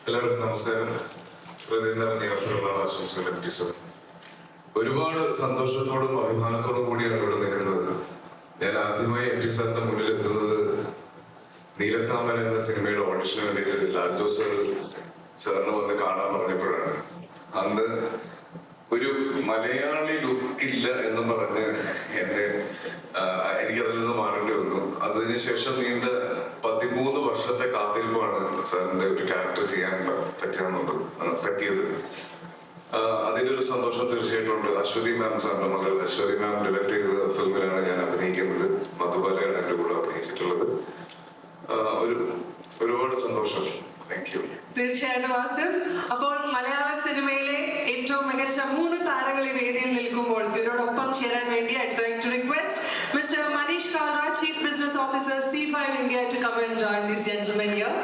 എല്ലാവർക്കും നമസ്കാരം. ആശംസകൾ എപ്പിസോഡ്. ഒരുപാട് സന്തോഷത്തോടും അഭിമാനത്തോടും കൂടിയാണ് ഇവിടെ നിൽക്കുന്നത്. ഞാൻ ആദ്യമായി എപ്പിസോഡിന്റെ മുന്നിൽ എത്തുന്നത് നീലത്താമര എന്ന സിനിമയുടെ ഓഡിഷന് വേണ്ടിയിട്ട് ലാൽ ജോസ് സാറിന് വന്ന് കാണാൻ പറഞ്ഞപ്പോഴാണ്. അന്ന് ഒരു മലയാളി ലുക്കില്ല എന്ന് പറഞ്ഞ് എനിക്കതിൽ നിന്ന് മാറേണ്ടി വന്നു. അതിനുശേഷം നീണ്ട 13 വർഷത്തെ കാത്തിരിപ്പാണ് സാറിന്റെ ഒരു ക്യാരക്ടർ ചെയ്യാൻ പറ്റിയത്. അതിന്റെ ഒരു സന്തോഷം തീർച്ചയായിട്ടും ഉണ്ട്. അശ്വതി മാം സാറിന്റെ മകൾ അശ്വതി മാം ഡയറക്ട് ചെയ്ത ഫിലിമിലാണ് ഞാൻ അഭിനയിക്കുന്നത്. മധുബാലയാണ് എന്റെ കൂടെ അഭിനയിച്ചിട്ടുള്ളത്. ഒരുപാട് സന്തോഷം. തീർച്ചയായിട്ടും ആസിഫ്, അപ്പോൾ മലയാള സിനിമയിലെ ഏറ്റവും മികച്ച 3 താരങ്ങൾ ഈ വേദിയിൽ നിൽക്കുമ്പോൾ ഇവരോടൊപ്പം ചേരാൻ വേണ്ടി I'd like to request Mr. Manish Kalra, Chief Business Officer, C5 India, to come and join these gentlemen here.